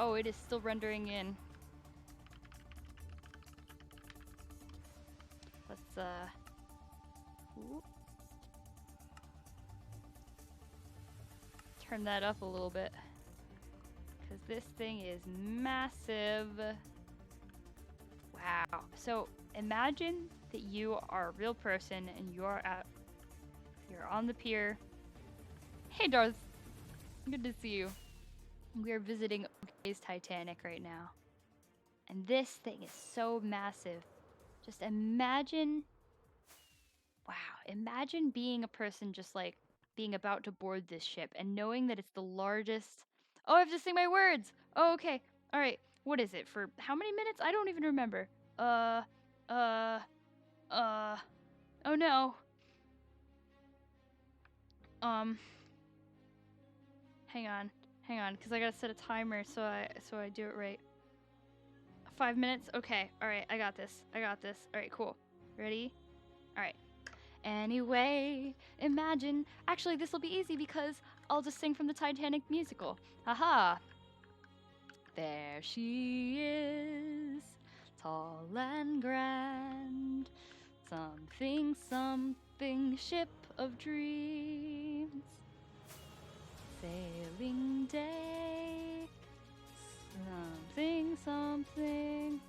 Oh, it is still rendering in. Let's, whoop. Turn that up a little bit. Because this thing is massive. Wow. So, imagine that you are a real person and you're on the pier. Hey, Darth. Good to see you. We are visiting OK's Titanic right now. And this thing is so massive. Just imagine, wow, imagine being a person just like being about to board this ship and knowing that it's the largest. Oh, I have to sing my words. Oh, okay. All right. What is it? For how many minutes? I don't even remember. Oh no. Hang on, because I gotta set a timer so I do it right. 5 minutes? Okay. Alright, I got this. Alright, cool. Ready? Alright. Anyway, imagine. Actually, this will be easy because I'll just sing from the Titanic musical. Haha. There she is, tall and grand. Something, something, ship of dreams. Sailing day. Something, something,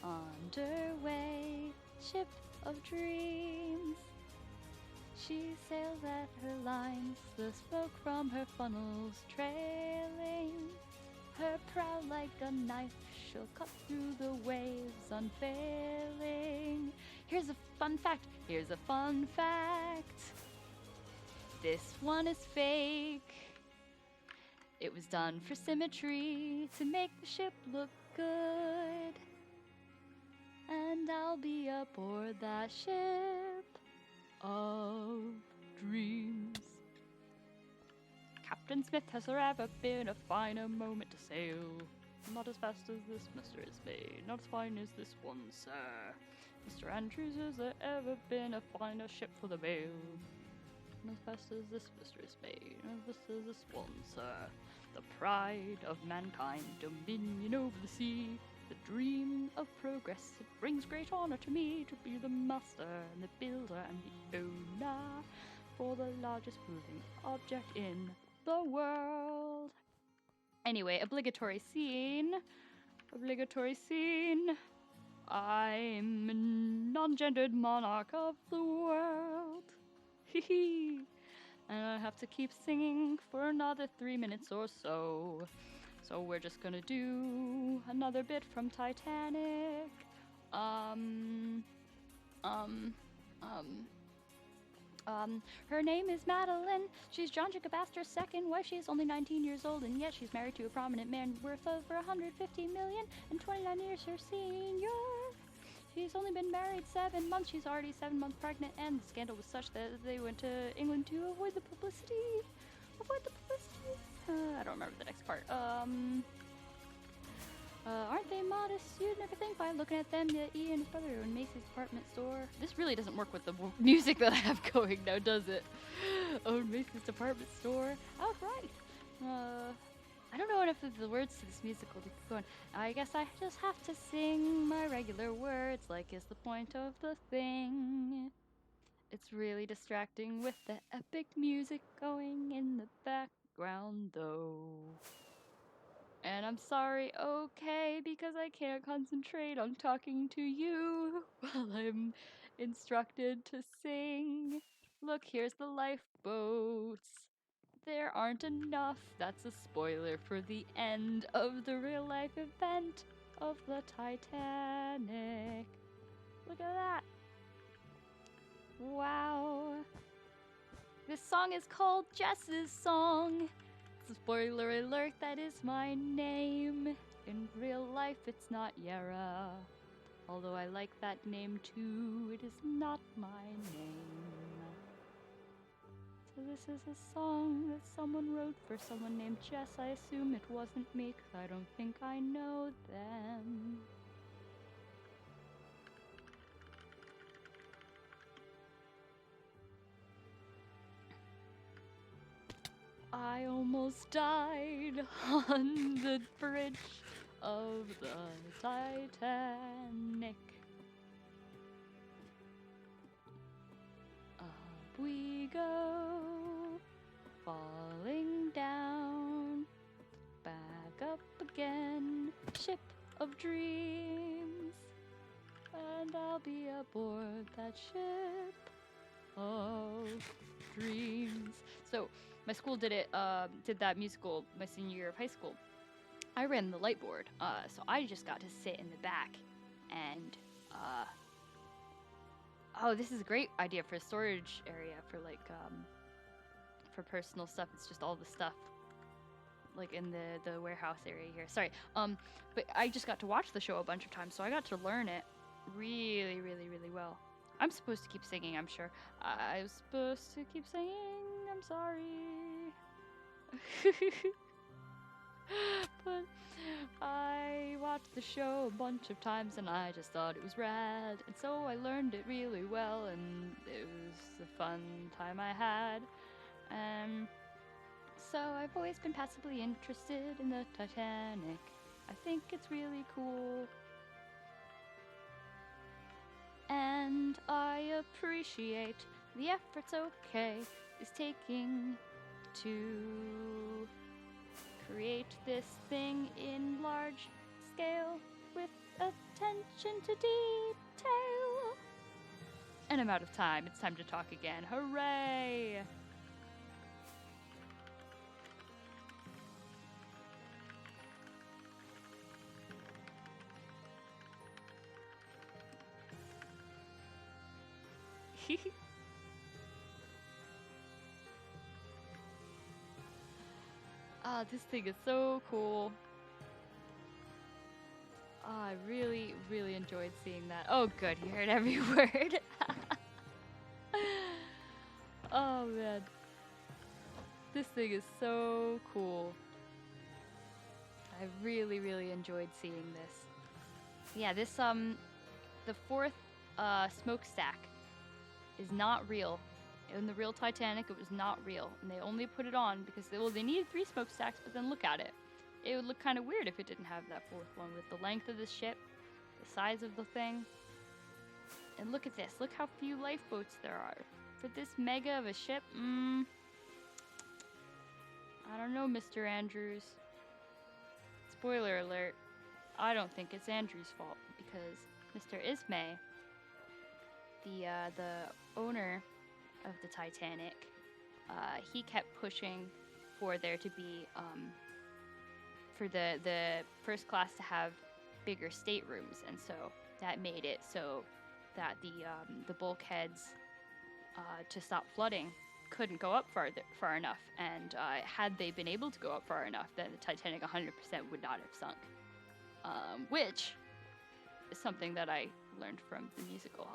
underway, ship of dreams. She sails at her lines, the smoke from her funnels trailing. Her prow like a knife, she'll cut through the waves unfailing. Here's a fun fact, This one is fake. It was done for symmetry, to make the ship look good. And I'll be aboard that ship of dreams. Captain Smith, has there ever been a finer moment to sail? Not as fast as this, Mr. Ismay, not as fine as this one, sir. Mr. Andrews, has there ever been a finer ship for the mail? Not as fast as this, Mr. Ismay, not as fast as this one, sir. The pride of mankind, dominion over the sea, the dream of progress. It brings great honor to me to be the master and the builder and the owner for the largest moving object in the world. Anyway, obligatory scene. I'm a non-gendered monarch of the world. Hee. And I have to keep singing for another 3 minutes or so. So we're just gonna do another bit from Titanic. Her name is Madeline. She's John Jacob Astor's second wife. She's only 19 years old, and yet she's married to a prominent man worth over 150 million and 29 years her senior. She's only been married 7 months. She's already 7 months pregnant, and the scandal was such that they went to England to avoid the publicity. I don't remember the next part. Aren't they modest? You'd never think by looking at them that Ian and his brother own Macy's department store. This really doesn't work with the music that I have going now, does it? Own Macy's department store. I was right. I don't know enough of the words to this musical to keep going. I guess I just have to sing my regular words, like is the point of the thing. It's really distracting with the epic music going in the background, though. And I'm sorry, okay, because I can't concentrate on talking to you while I'm instructed to sing. Look, here's the lifeboats. There aren't enough. That's a spoiler for the end of the real-life event of the Titanic. Look at that. Wow. This song is called Jess's Song. Spoiler alert, that is my name. In real life, it's not Yara. Although I like that name too, it is not my name. So this is a song that someone wrote for someone named Jess. I assume it wasn't me, because I don't think I know them. I almost died on the bridge of the Titanic. Up we go, falling down, back up again, ship of dreams, and I'll be aboard that ship of dreams. So my school did that musical my senior year of high school. I ran the light board, so I just got to sit in the back and oh, this is a great idea for a storage area for like for personal stuff. It's just all the stuff like in the warehouse area here. Sorry. But I just got to watch the show a bunch of times, so I got to learn it really, really, really well. I'm supposed to keep singing, I'm sure. I was supposed to keep singing. I'm sorry. But I watched the show a bunch of times and I just thought it was rad. And so I learned it really well and it was a fun time I had. So I've always been passively interested in the Titanic. I think it's really cool. And I appreciate the efforts OK is taking to create this thing in large scale with attention to detail. And I'm out of time. It's time to talk again. Hooray! Ah, this thing is so cool. I really, really enjoyed seeing that. Oh, good. You heard every word. Oh, man. This thing is so cool. I really, really enjoyed seeing this. Yeah, this, the fourth, smokestack is not real. In the real Titanic, it was not real. And they only put it on because they needed 3 smokestacks, but then look at it. It would look kind of weird if it didn't have that 4th one with the length of the ship, the size of the thing. And look at this. Look how few lifeboats there are. For this mega of a ship, I don't know, Mr. Andrews. Spoiler alert. I don't think it's Andrews' fault because Mr. Ismay, the owner of the Titanic, he kept pushing for there to be for the first class to have bigger staterooms, and so that made it so that the bulkheads to stop flooding couldn't go up far enough, and had they been able to go up far enough, then the Titanic 100% would not have sunk, which is something that I learned from the musical.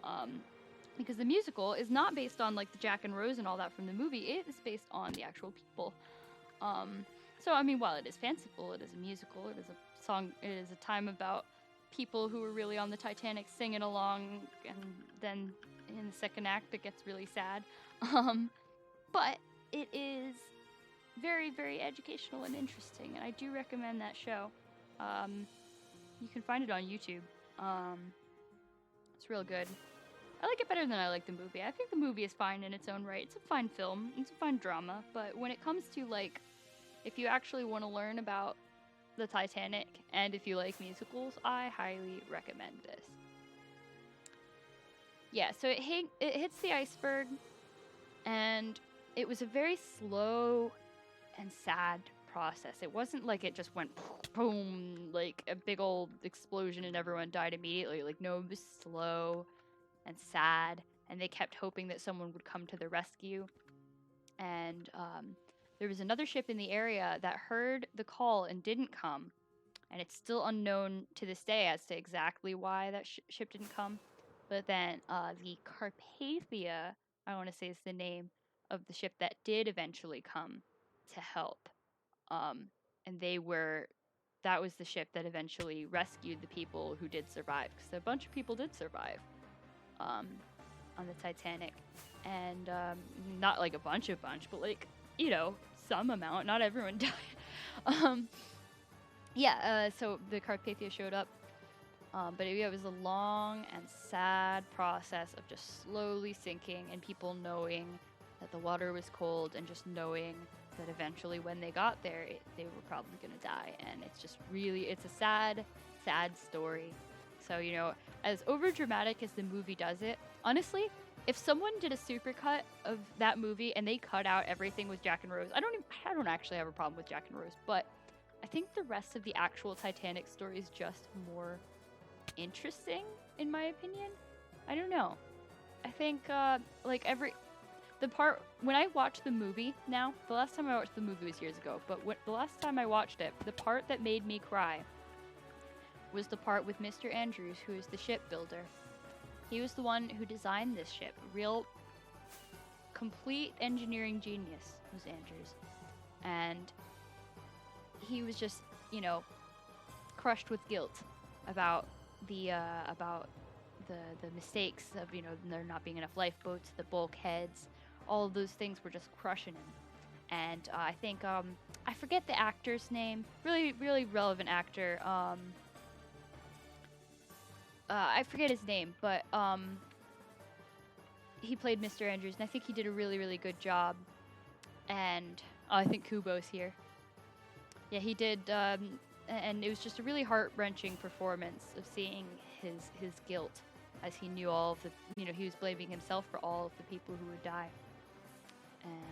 Because the musical is not based on like the Jack and Rose and all that from the movie. It is based on the actual people. So I mean, while it is fanciful, it is a musical. It is a song. It is a time about people who were really on the Titanic singing along, and then in the second act it gets really sad. But it is very, very educational and interesting, and I do recommend that show. You can find it on YouTube. It's real good. I like it better than I like the movie. I think the movie is fine in its own right. It's a fine film. It's a fine drama. But when it comes to, like, if you actually want to learn about the Titanic and if you like musicals, I highly recommend this. Yeah, so it hits the iceberg, and it was a very slow and sad process. It wasn't like it just went boom, like a big old explosion and everyone died immediately. Like, no, it was slow and sad, and they kept hoping that someone would come to the rescue. And there was another ship in the area that heard the call and didn't come, and it's still unknown to this day as to exactly why that ship didn't come. But then the Carpathia, I want to say is the name of the ship that did eventually come to help, and that was the ship that eventually rescued the people who did survive, because a bunch of people did survive on the Titanic, and not like a bunch, but like, you know, some amount. Not everyone died. Yeah, so the Carpathia showed up, but it was a long and sad process of just slowly sinking and people knowing that the water was cold and just knowing that eventually when they got there, they were probably going to die. And it's just really, it's a sad, sad story. So, you know, as over dramatic as the movie does it, honestly, if someone did a supercut of that movie and they cut out everything with Jack and Rose, I don't actually have a problem with Jack and Rose, but I think the rest of the actual Titanic story is just more interesting, in my opinion. I don't know. I think like the part when I watched the movie now, the last time I watched the movie was years ago, but the last time I watched it, the part that made me cry was the part with Mr. Andrews, who is the shipbuilder. He was the one who designed this ship. Real complete engineering genius was Andrews. And he was just, you know, crushed with guilt about the mistakes of, you know, there not being enough lifeboats, the bulkheads, all of those things were just crushing him. And I think I forget the actor's name, really relevant actor. I forget his name, but he played Mr. Andrews, and I think he did a really good job. And I think Kubo's here. Yeah, he did, and it was just a really heart-wrenching performance of seeing his guilt, as he knew all of the, you know, he was blaming himself for all of the people who would die.